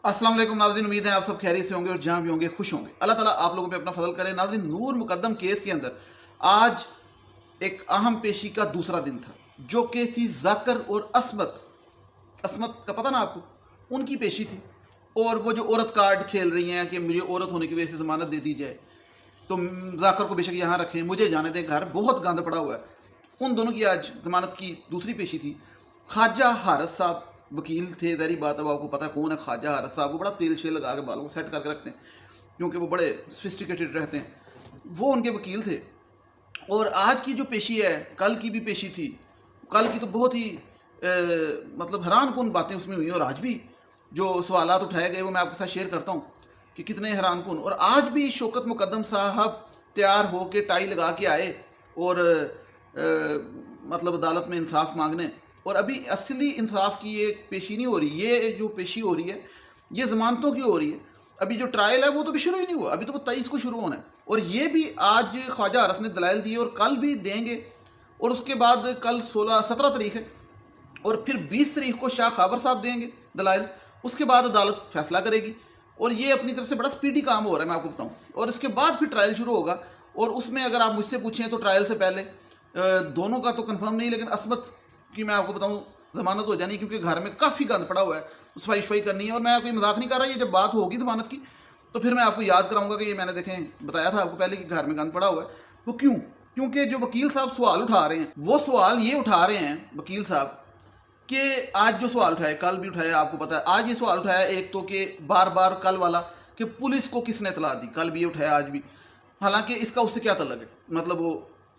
अस्सलाम वालेकुम नाज़रीन, उम्मीद है आप सब खैरियत से होंगे और जहाँ भी होंगे खुश होंगे। अल्लाह ताला आप लोगों पे अपना फजल करे। नाज़रीन, नूर मुकद्दम केस के अंदर आज एक अहम पेशी का दूसरा दिन था, जो कि थी जाकर और असमत। असमत का पता ना आपको, उनकी पेशी थी। और वो जो औरत कार्ड खेल रही हैं कि मुझे औरत होने की वजह से ज़मानत दे दी जाए, तो जाकर को बेशक यहाँ रखें, मुझे जाने दें, घर बहुत गंद पड़ा हुआ है। उन दोनों की आज ज़मानत की दूसरी पेशी थी। ख्वाजा हारस साहब वकील थे, ज़ाहिर बात है, वो आपको पता है कौन है ख्वाजा हारस साहब। वो बड़ा तेल शेल लगा के बालों को सेट करके रखते हैं, क्योंकि वो बड़े सोफिस्टिकेटेड रहते हैं। वो उनके वकील थे। और आज की जो पेशी है, कल की भी पेशी थी, कल की तो बहुत ही मतलब हैरान कौन बातें उसमें हुई। और आज भी जो सवालात उठाए गए वो मैं आपके साथ शेयर करता हूँ कि कितने हैरान कौन। और आज भी शौकत मुकद्दम साहब तैयार हो के टाई लगा के आए और मतलब अदालत में इंसाफ मांगने। और अभी असली इंसाफ की ये पेशी नहीं हो रही। ये जो पेशी हो रही है ये ज़मानतों की हो रही है। अभी जो ट्रायल है वो तो भी शुरू ही नहीं हुआ, अभी तो वो 23 को शुरू होना है। और ये भी आज ख्वाजा हारस ने दलाइल दिए और कल भी देंगे। और उसके बाद कल 17 तारीख है और फिर 20 तारीख को शाह खाबर साहब देंगे दलाइल। उसके बाद अदालत फैसला करेगी। और ये अपनी तरफ से बड़ा स्पीडी काम हो रहा है, मैं आपको बताऊँ। और इसके बाद फिर ट्रायल शुरू होगा। और उसमें अगर आप मुझसे पूछें तो ट्रायल से पहले दोनों का तो कंफर्म नहीं, लेकिन असमत की मैं आपको बताऊँ ज़मानत हो जानी, क्योंकि घर में काफ़ी गंद पड़ा हुआ है, सफाई शफाई करनी है। और मैं कोई मजाक नहीं कर रहा, ये जब बात होगी ज़मानत की तो फिर मैं आपको याद कराऊंगा कि ये मैंने देखें बताया था आपको पहले कि घर में गंद पड़ा हुआ है। तो क्यों? क्योंकि जो वकील साहब सवाल उठा रहे हैं वो सवाल ये उठा रहे हैं वकील साहब कि आज जो सवाल उठाए, कल भी उठाया, आपको पता है। आज ये सवाल उठाया एक तो कि बार बार कल वाला कि पुलिस को किसने इतला दी, कल भी ये उठाया आज भी। हालांकि इसका उससे क्या तल्लुक है, मतलब वो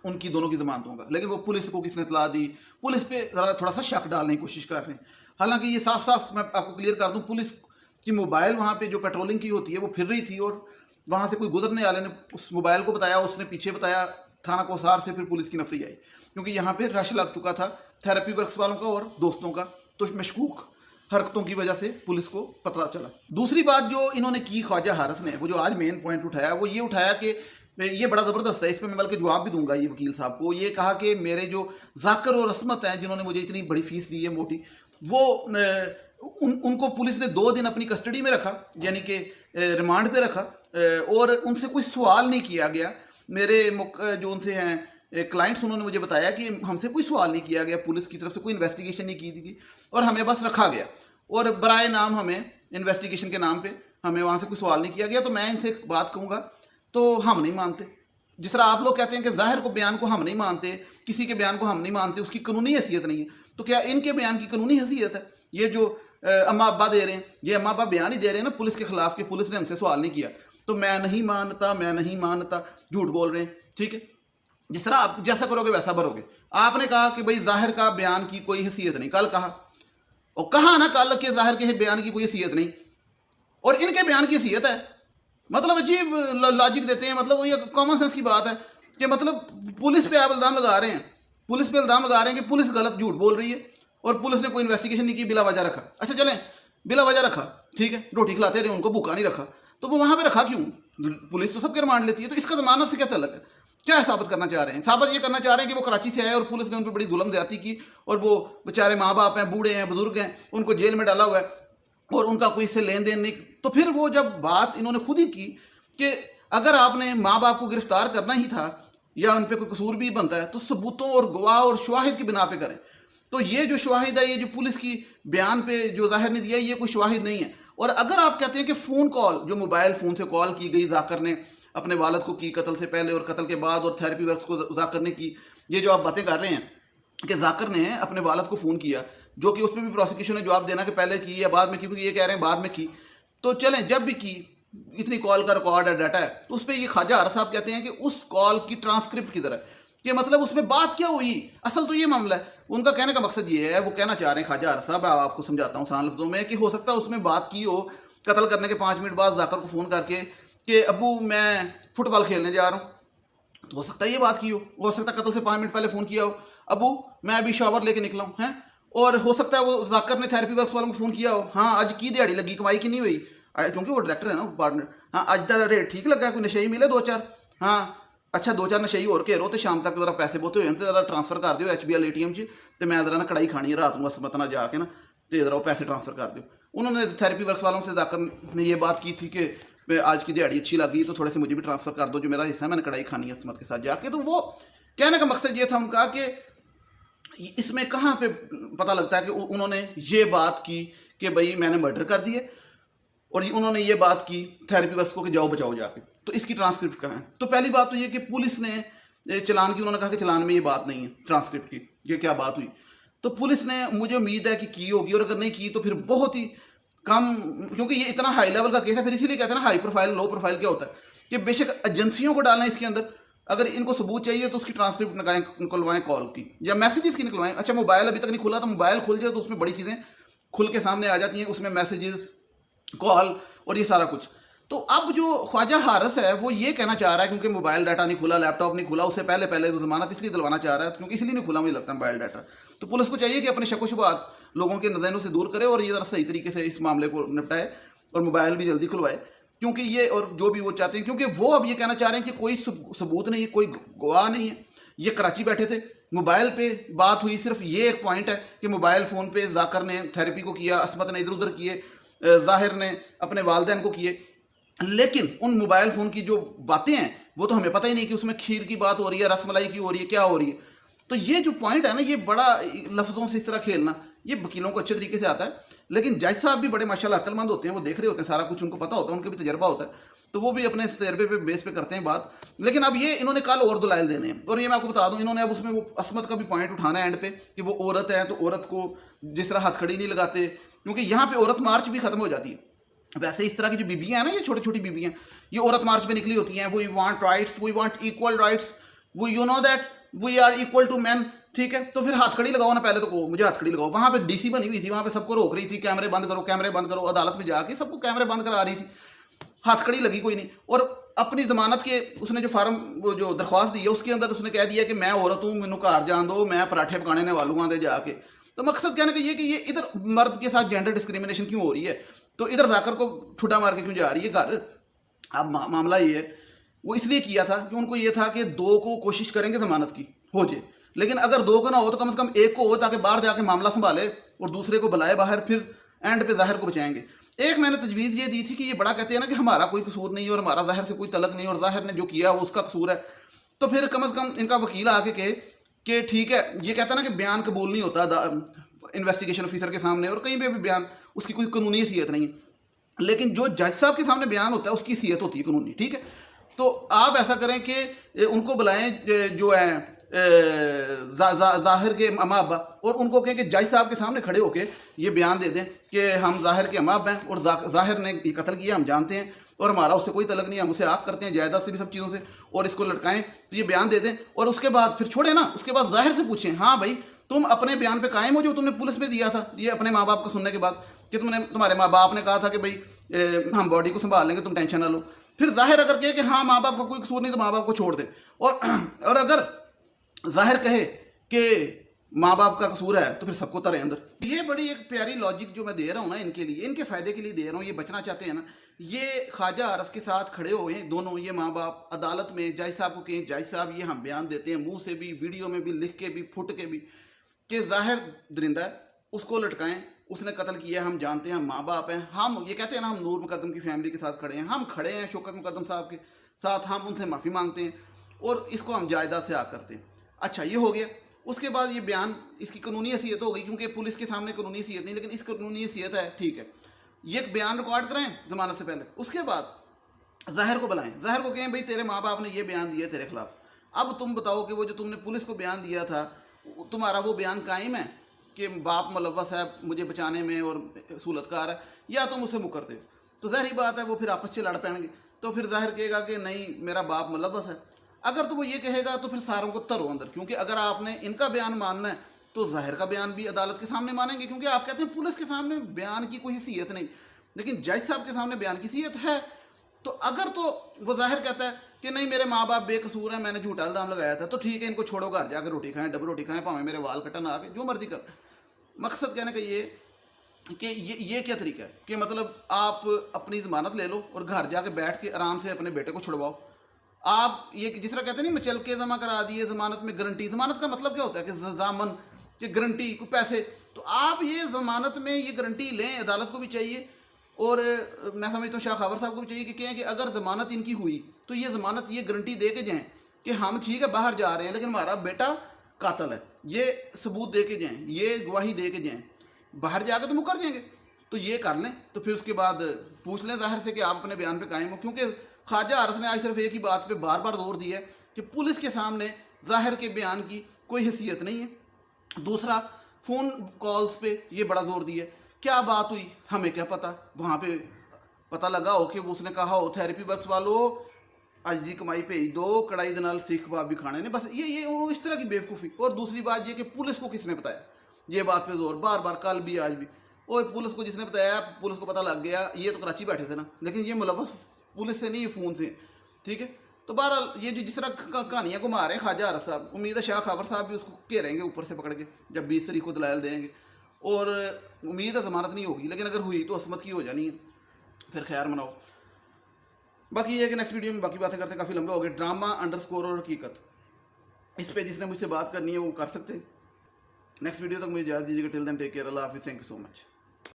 उनकी दोनों की ज़मानतों का, लेकिन वो पुलिस को किसने इतला दी, पुलिस पे ज़रा थोड़ा सा शक डालने की कोशिश कर रहे हैं। हालांकि ये साफ साफ मैं आपको क्लियर कर दूं, पुलिस की मोबाइल वहाँ पे जो पेट्रोलिंग की होती है वो फिर रही थी और वहाँ से कोई गुजरने वाले ने उस मोबाइल को बताया, उसने पीछे बताया थाना कोसार से, फिर पुलिस की नफरी आई क्योंकि यहाँ पे रश लग चुका था थेरेपी वर्क्स वालों का और दोस्तों का। तो मशकूक हरकतों की वजह से पुलिस को पता चला। दूसरी बात जो इन्होंने की ख्वाजा हारस ने, वो जो आज मेन पॉइंट उठाया वो ये उठाया कि ये बड़ा ज़बरदस्त है, इस पर मैं बल्कि जवाब भी दूंगा ये वकील साहब को। ये कहा कि मेरे जो जाकर और असमत हैं जिन्होंने मुझे इतनी बड़ी फीस दी है मोटी, वो उनको पुलिस ने 2 दिन अपनी कस्टडी में रखा, यानी कि रिमांड पे रखा, और उनसे कोई सवाल नहीं किया गया। मेरे जो उनसे हैं क्लाइंट्स, उन्होंने मुझे बताया कि हमसे कोई सवाल नहीं किया गया, पुलिस की तरफ से कोई इन्वेस्टिगेशन नहीं की थी और हमें बस रखा गया और बराए नाम हमें इन्वेस्टिगेशन के नाम पे हमें वहाँ से कोई सवाल नहीं किया गया। तो मैं इनसे बात कहूँगा, तो हम नहीं मानते। जिस तरह आप लोग कहते हैं कि ज़ाहिर को बयान को हम नहीं मानते, किसी के बयान को हम नहीं मानते, उसकी कानूनी हैसियत नहीं है, तो क्या इनके बयान की कानूनी हैसियत है? ये जो अम्मा अब्बा दे रहे हैं, ये अम्मा अब्बा बयान ही दे रहे हैं ना पुलिस के खिलाफ कि पुलिस ने हमसे सवाल नहीं किया, तो मैं नहीं मानता, मैं नहीं मानता, झूठ बोल रहे हैं। ठीक है, जिस तरह आप जैसा करोगे वैसा भरोगे। आपने कहा कि भाई जाहिर का बयान की कोई हैसियत नहीं, कल कहा, और कहा ना कल के जाहिर के बयान की कोई हैसियत नहीं और इनके बयान की हैसियत है। मतलब अजीब लॉजिक देते हैं, मतलब वो ये कॉमन सेंस की बात है कि मतलब पुलिस पे आप इल्ज़ाम लगा रहे हैं, पुलिस पे इल्ज़ाम लगा रहे हैं कि पुलिस गलत झूठ बोल रही है और पुलिस ने कोई इन्वेस्टिगेशन नहीं की, बिला वजह रखा। अच्छा चलें, बिला वजह रखा, ठीक है, रोटी खिलाते रहे उनको, भूखा नहीं रखा, तो वो वहाँ पे रखा क्यों? पुलिस तो सबके रिमांड लेती है, तो इसका ज़मानत से क्या तल्लुक है? क्या साबित करना चाह रहे हैं? साबित ये करना चाह रहे हैं कि वो कराची से आए और पुलिस ने उन पर बड़ी जुल्म ज़्यादती की और वो बेचारे माँ बाप हैं, बूढ़े हैं, बुजुर्ग हैं, उनको जेल में डाला हुआ है और उनका कोई इससे लेन देन नहीं। तो फिर वो जब बात इन्होंने खुद ही की कि अगर आपने माँ बाप को गिरफ्तार करना ही था या उन पर कोई कसूर भी बनता है तो सबूतों और गवाह और शवाहिद की बिना पे करें। तो ये जो शवाहिद है, ये जो पुलिस की बयान पे जो जाहिर नहीं दिया, ये कोई शवाहिद नहीं है। और अगर आप कहते हैं कि फ़ोन कॉल, जो मोबाइल फ़ोन से कॉल की गई, जाकर ने अपने वालिद को की कत्ल से पहले और कत्ल के बाद, और थेरेपी वर्क्स को जाकर ने की, ये जो आप बातें कर रहे हैं कि जाकर ने अपने वालिद को फ़ोन किया, जो कि उस पर भी प्रोसिक्यूशन ने जवाब देना कि पहले की या बाद में की, क्योंकि ये कह रहे हैं बाद में की। तो चलें, जब भी की, इतनी कॉल का रिकॉर्ड है, डाटा है, तो उस पर ये ख्वाजा हारस साहब कहते हैं कि उस कॉल की ट्रांसक्रिप्ट की तरह कि मतलब उसमें बात क्या हुई। असल तो ये मामला है, उनका कहने का मकसद ये है, वो कहना चाह रहे हैं ख्वाजा हारस साहब, आपको समझाता हूँ आसान लफ्ज़ों में, कि हो सकता है उसमें बात की हो कत्ल करने के 5 मिनट बाद जाकर को फ़ोन करके कि अबू मैं फुटबॉल खेलने जा रहा हूँ, तो हो सकता है ये बात की हो सकता है कत्ल से 5 मिनट पहले फ़ोन किया हो, अबू मैं अभी शावर लेके निकला हूँ, हैं। और हो सकता है वो जाकर ने थेरेपी वर्क्स वालों को फ़ोन किया हो, हाँ आज की दिहाड़ी लगी, कमाई की नहीं हुई, क्योंकि वो डायरेक्टर है ना, पार्टनर, हाँ आज का रेट ठीक लगा, कोई नशे ही मिले 2-4, हाँ अच्छा 2-4 नशे और घेरो तो शाम तक जरा पैसे बहुते हो तो जरा ट्रांसफर कर दियो HBL ATM च, तो मैं जरा ना कढ़ाई खानी है रात को असमत ना जाके ना, तो इधर आओ पैसे ट्रांसफ़र कर दो। उन्होंने थेरेपी वर्क्स वालों से जाकर ने ये बात की थी कि आज की दिहाड़ी अच्छी लगी तो थोड़े से मुझे भी ट्रांसफ़र कर दो, जो मेरा हिस्सा है मैंने कढ़ाई खानी है असमत के साथ जाके। तो वो कहने का मकसद ये था उनका कि इसमें कहाँ पे पता लगता है कि उन्होंने ये बात की कि भाई मैंने मर्डर कर दिए, और उन्होंने ये बात की थेरेपी वर्क्स को कि जाओ बचाओ जाके। तो इसकी ट्रांसक्रिप्ट कहाँ है? तो पहली बात तो ये कि पुलिस ने चलान की, उन्होंने कहा कि चलान में ये बात नहीं है ट्रांसक्रिप्ट की, ये क्या बात हुई। तो पुलिस ने, मुझे उम्मीद है कि की होगी, और अगर नहीं की तो फिर बहुत ही कम, क्योंकि ये इतना हाई लेवल का केस है। फिर इसीलिए कहते हैं ना हाई प्रोफाइल लो प्रोफाइल क्या होता है कि बेशक एजेंसियों को डालना इसके अंदर, अगर इनको सबूत चाहिए तो उसकी ट्रांसक्रिप्ट निकलवाएं कॉल की या मैसेजेस की निकलवाएं। अच्छा मोबाइल अभी तक नहीं खुला, तो मोबाइल खुल जाए तो उसमें बड़ी चीज़ें खुल के सामने आ जाती हैं, उसमें मैसेजेस, कॉल और ये सारा कुछ। तो अब जो ख्वाजा हारिस है वो ये कहना चाह रहा है, क्योंकि मोबाइल डाटा नहीं खुला, लैपटॉप नहीं खुला, उससे पहले ज़मानत इसलिए दिलवाना चाह रहा है क्योंकि इसलिए नहीं खुला मुझे लगता है मोबाइल डाटा। तो पुलिस को चाहिए कि अपने शक व शुबहात लोगों के नज़रों से दूर करे और ये ज़रा सही तरीके से इस मामले को निपटाए और मोबाइल भी जल्दी खुलवाए, क्योंकि ये और जो भी वो चाहते हैं, क्योंकि वो अब ये कहना चाह रहे हैं कि कोई सबूत नहीं है, कोई गवाह नहीं है। ये कराची बैठे थे, मोबाइल पे बात हुई, सिर्फ ये एक पॉइंट है कि मोबाइल फ़ोन पे जाकर ने थेरेपी को किया, असमत ने इधर उधर किए, ज़ाहिर ने अपने वालिदैन को किए, लेकिन उन मोबाइल फ़ोन की जो बातें हैं वो तो हमें पता ही नहीं कि उसमें खीर की बात हो रही है, रसमलाई की हो रही है, क्या हो रही है। तो ये जो पॉइंट है ना, ये बड़ा लफ्ज़ों से इस तरह खेलना ये वकीलों को अच्छे तरीके से आता है, लेकिन जज साहब भी बड़े माशाल्लाह अक्लमंद होते हैं, वो देख रहे होते हैं सारा कुछ, उनको पता होता है, उनके भी तजर्बा होता है, तो वो भी अपने तजर्बे पे बेस पे करते हैं बात। लेकिन अब ये इन्होंने कल और दलाइल देने हैं, और ये मैं आपको बता दूं, इन्होंने अब उसमें वो असमत का भी पॉइंट उठाना है एंड पे कि वो औरत है तो औरत को जिस तरह हथकड़ी नहीं लगाते, क्योंकि यहाँ पे औरत मार्च भी खत्म हो जाती है। वैसे इस तरह की जो बीबियाँ हैं ना, ये छोटी छोटी बीबियाँ, ये औरत मार्च पे निकली होती हैं, we want rights, we want equal rights, we you know that we are equal to man, ठीक है। तो फिर हथकड़ी लगाओ ना, पहले तो को मुझे हथकड़ी लगाओ। वहाँ पे डीसी बनी हुई थी, वहाँ पे सबको रोक रही थी, कैमरे बंद करो, कैमरे बंद करो, अदालत में जाके सबको कैमरे बंद करा रही थी, हथकड़ी लगी कोई नहीं। और अपनी जमानत के उसने जो फार्म वो जो दरख्वास्त दी है उसके अंदर उसने कह दिया कि मैं औरत हूँ, मैनू घर जान दो, मैं पराठे पकाने ने वालूँ दे जाके। तो मकसद कहने का ये कि ये इधर मर्द के साथ जेंडर डिस्क्रिमिनेशन क्यों हो रही है, तो इधर जाकर को ठुड्डा मार के क्यों जा रही है घर। अब मामला ये है, वो इसलिए किया था कि उनको ये था कि दो को कोशिश करेंगे जमानत की हो जाए, लेकिन अगर दो को ना हो तो कम से कम एक को हो, ताकि बाहर जाके मामला संभाले और दूसरे को बुलाए बाहर, फिर एंड पे ज़ाहिर को बचाएंगे। एक मैंने तजवीज़ ये दी थी कि ये बड़ा कहते हैं ना कि हमारा कोई कसूर नहीं है और हमारा ज़ाहिर से कोई तलक नहीं, और ज़ाहिर ने जो किया वो उसका कसूर है, तो फिर कम से कम इनका वकील आके कहे कि ठीक है, ये कहता है ना कि बयान कबूल नहीं होता इन्वेस्टिगेशन ऑफिसर के सामने, और कहीं पे भी बयान उसकी कोई कानूनी हैसियत नहीं है, लेकिन जो जज साहब के सामने बयान होता है उसकी हैसियत होती है कानूनी, ठीक है। तो आप ऐसा करें कि उनको बुलाएं जो है ज़ाहिर के अम्मा अब्बा, और उनको कहें कि जज साहब के सामने खड़े होकर ये बयान दे दें कि हम ज़ाहिर के अम्मा अब्बा हैं और ज़ाहिर ने ये कत्ल किया, हम जानते हैं और हमारा उससे कोई तलक नहीं है, हम उसे आग करते हैं जायदाद से भी, सब चीज़ों से, और इसको लटकाएं। तो ये बयान दे दें और उसके बाद फिर छोड़े ना, उसके बाद ज़ाहिर से पूछें, हाँ भाई तुम अपने बयान पे कायम हो जो तुमने पुलिस में दिया था, ये अपने माँ बाप को सुनने के बाद कि तुम्हारे माँ बाप ने कहा था कि भाई हम बॉडी को संभाल लेंगे, तुम टेंशन ना लो। फिर जाहिर अगर कहे कि हाँ माँ बाप का कोई कसूर नहीं तो माँ बाप को छोड़ दे, और अगर जाहिर कहे कि माँ बाप का कसूर है तो फिर सबको तरे अंदर। ये बड़ी एक प्यारी लॉजिक जो मैं दे रहा हूँ ना इनके लिए, इनके फ़ायदे के लिए दे रहा हूँ, ये बचना चाहते हैं ना, ये ख्वाजा हारिस के साथ खड़े हुए हैं दोनों, ये माँ बाप अदालत में जज साहब को कहें, जज साहब ये हम बयान देते हैं मुंह से भी, वीडियो में भी, लिख के भी, फुट के भी, कि जाहिर दरिंदा है, उसको लटकाएं, उसने कत्ल किया, हम जानते हैं, हम माँ बाप हैं, हम ये कहते हैं ना हम नूर मुकद्दम की फैमिली के साथ खड़े हैं, हम खड़े हैं शौकत मुकद्दम साहब के साथ, हम उनसे माफ़ी मांगते हैं और इसको हम जायदाद से आग करते हैं। अच्छा ये हो गया। उसके बाद ये बयान, इसकी कानूनी हैसियत हो गई, क्योंकि पुलिस के सामने कानूनी हैसियत नहीं, लेकिन इस कानूनी हैसियत है, ठीक है। ये एक बयान रिकॉर्ड कराएं जमानत से पहले, उसके बाद ज़ाहिर को बुलाएं, ज़ाहिर को कहें भाई तेरे माँ बाप ने ये बयान दिया तेरे खिलाफ, अब तुम बताओ कि वो जो तुमने पुलिस को बयान दिया था तुम्हारा वो बयान कायम है कि बाप मुलव्वस है मुझे बचाने में और सहूलतकार है, या तुम उसे मुकरते हो। तो ज़ाहिर बात है वो फिर आपस से लड़ पैंगे, तो फिर ज़ाहिर कहेगा कि नहीं मेरा बाप मुलव्वस है। अगर तो वो ये कहेगा तो फिर सारों को तरो अंदर, क्योंकि अगर आपने इनका बयान मानना है तो ज़ाहिर का बयान भी अदालत के सामने मानेंगे, क्योंकि आप कहते हैं पुलिस के सामने बयान की कोई हैसियत नहीं, लेकिन जज साहब के सामने बयान की हैसियत है। तो अगर तो वो ज़ाहिर कहता है कि नहीं मेरे माँ बाप बेकसूर हैं, मैंने झूठा इल्ज़ाम लगाया था, तो ठीक है इनको छोड़ो, घर जाकर रोटी खाएं, डबल रोटी खाएं, पावें मेरे वाल कटन आके जो मर्जी कर। मकसद कहने का ये कि ये क्या तरीका है कि मतलब आप अपनी ज़मानत ले लो और घर जाके बैठ के आराम से अपने बेटे को छुड़वाओ। आप ये जिस तरह कहते हैं नहीं मचल के जमा करा दिए ज़मानत में गारंटी, ज़मानत का मतलब क्या होता है कि ज़मानत کہ گارنٹی کوئی پیسے، تو آپ یہ ضمانت میں یہ گارنٹی لیں، عدالت کو بھی چاہیے اور میں سمجھتا ہوں شاہ خاور صاحب کو بھی چاہیے کہ کہیں کہ اگر ضمانت ان کی ہوئی تو یہ ضمانت یہ گارنٹی دے کے جائیں کہ ہم ٹھیک ہے باہر جا رہے ہیں لیکن ہمارا بیٹا قاتل ہے، یہ ثبوت دے کے جائیں، یہ گواہی دے کے جائیں، باہر جا کے تو مکر جائیں گے، تو یہ کر لیں، تو پھر اس کے بعد پوچھ لیں ظاہر سے کہ آپ اپنے بیان پہ قائم ہو، کیونکہ خواجہ عرس نے آج صرف ایک ہی بات پہ بار بار زور دیا ہے کہ پولیس کے سامنے ظاہر کے بیان کی کوئی حیثیت نہیں ہے۔ دوسرا، فون کالز پہ یہ بڑا زور دیا ہے، کیا بات ہوئی ہمیں کیا پتہ، وہاں پہ پتہ لگا ہو کہ اس نے کہا ہو تھیراپی بکس والو اج دی کمائی بھیج دو، کڑائی دے نال سیخ کباب بھی کھانے نے، بس یہ اس طرح کی بیوقوفی۔ اور دوسری بات یہ کہ پولیس کو کس نے بتایا، یہ بات پہ زور بار بار کل بھی آج بھی، اور پولیس کو جس نے بتایا پولیس کو پتہ لگ گیا، یہ تو کراچی بیٹھے تھے نا، لیکن یہ ملوث پولیس سے نہیں، یہ فون سے، ٹھیک ہے۔ تو بہرحال یہ جو جس طرح کہانیاں گھما رہے ہیں خواجہ عرس صاحب، امید ہے شاہ خاور صاحب بھی اس کو گھیریں گے اوپر سے پکڑ کے جب 20 تاریخ کو دلائل دیں گے، اور امید ہے ضمانت نہیں ہوگی، لیکن اگر ہوئی تو عصمت کی ہو جانی ہے، پھر خیر مناؤ۔ باقی یہ ہے کہ نیکسٹ ویڈیو میں باقی باتیں کرتے ہیں، کافی لمبا ہو گیا، ڈرامہ انڈرسکور اور حقیقت، اس پہ جس نے مجھ سے بات کرنی ہے وہ کر سکتے ہیں۔ نیکسٹ ویڈیو تک مجھے اجازت دیجیے گا، ٹل دین ٹیک کیئر، اللہ حافظ، تھینک یو سو مچ۔